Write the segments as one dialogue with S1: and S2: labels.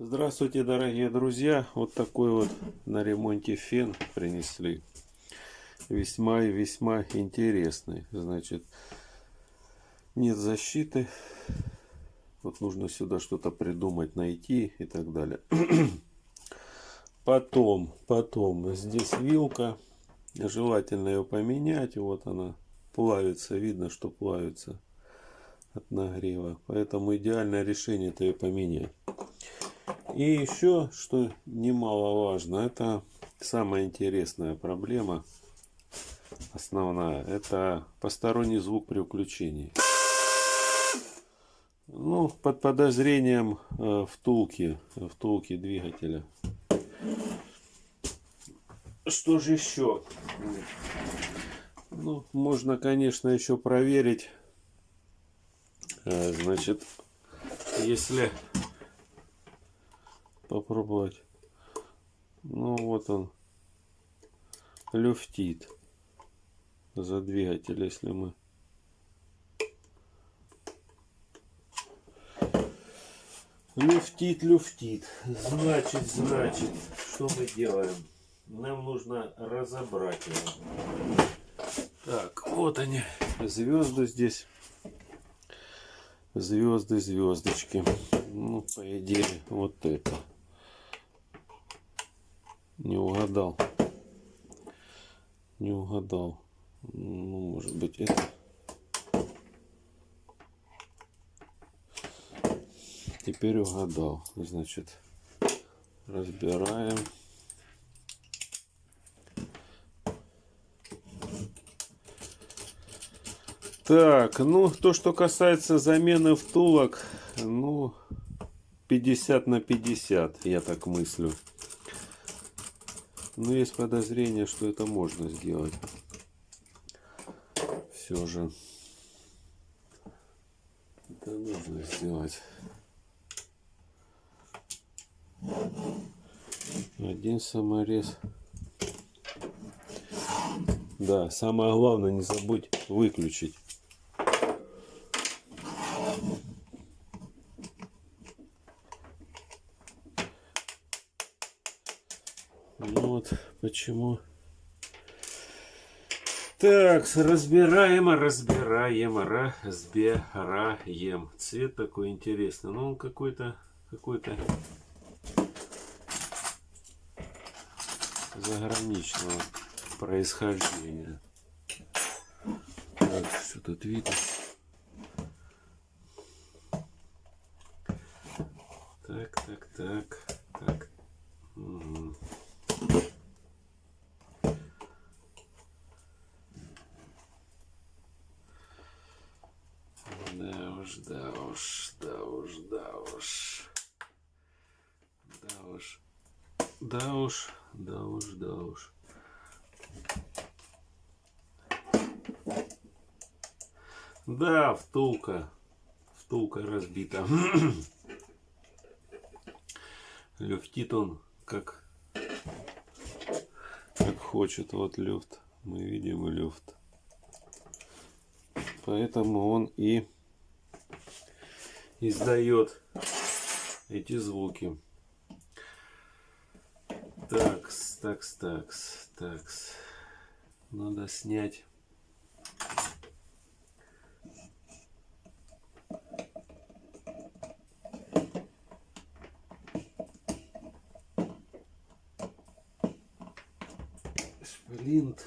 S1: Здравствуйте, дорогие друзья! Вот такой вот на ремонте фен принесли. Весьма и весьма интересный. Значит, нет защиты. Вот нужно сюда что-то придумать, найти и так далее. Потом здесь вилка. Желательно ее поменять. Вот она плавится. Видно, что плавится от нагрева. Поэтому идеальное решение это ее поменять. И еще, что немаловажно, это самая интересная проблема, основная, это посторонний звук при включении. Ну, под подозрением втулки двигателя. Что же еще? Ну, можно, конечно, еще проверить. Значит, если попробовать. Ну вот он люфтит за двигатель, если мы люфтит. Значит, что мы делаем? Нам нужно разобрать его. Так, вот они, звезды здесь. Звездочки. Ну, по идее, вот это. Не угадал. Ну, может быть, это. Теперь угадал. Значит, разбираем. Так, ну, то, что касается замены втулок, ну, 50 на 50, я так мыслю. Но есть подозрение, что это можно сделать. Все же. Это нужно сделать. Один саморез. Да, самое главное, не забудь выключить. Ну вот почему. Так, разбираем. Цвет такой интересный. Ну, он какой-то заграничного происхождения. Так, что тут видно? Так. Угу. Да уж. Да, втулка разбита. Люфтит он как хочет. Вот люфт. Мы видим люфт. Поэтому он и издает эти звуки. Такс. Надо снять. Шплинт.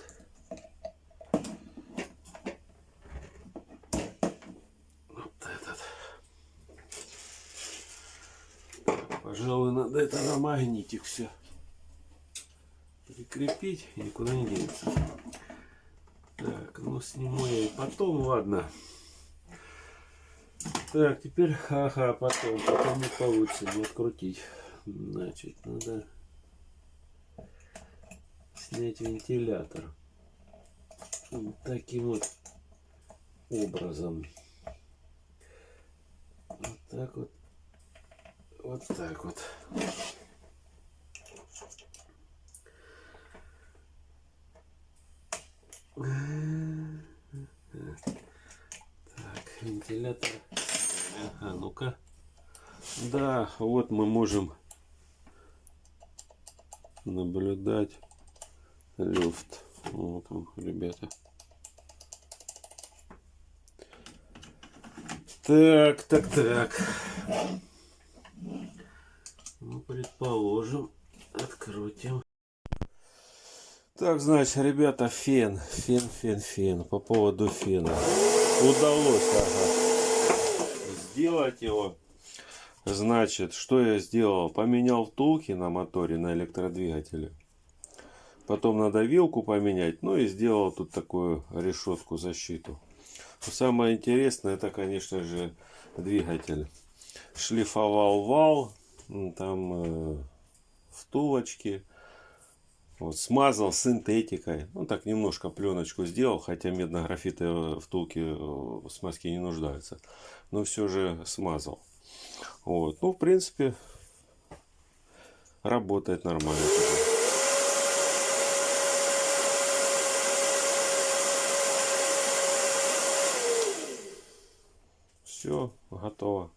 S1: Вот этот. Пожалуй, надо это на магнитик все прикрепить, и никуда не денется. Так, ну сниму я и потом, ладно. Так, теперь, потом не получится не открутить. Значит, надо снять вентилятор. Вот таким вот образом. Вот так вот. Так, вентилятор. Ну-ка. Да, вот мы можем наблюдать люфт. Вот он, ребята. Так. Ну, предположим, открутим. Так, значит, ребята, фен. По поводу фена. Удалось, сделать его. Значит, что я сделал? Поменял втулки на моторе, на электродвигателе. Потом надо вилку поменять. Ну и сделал тут такую решетку, защиту. Самое интересное, это, конечно же, двигатель. Шлифовал вал. Там втулочки. Вот, смазал синтетикой. Ну, так немножко пленочку сделал, хотя медно-графитовые втулки смазки не нуждаются. Но все же смазал. Вот. Ну, в принципе, работает нормально. Все, готово.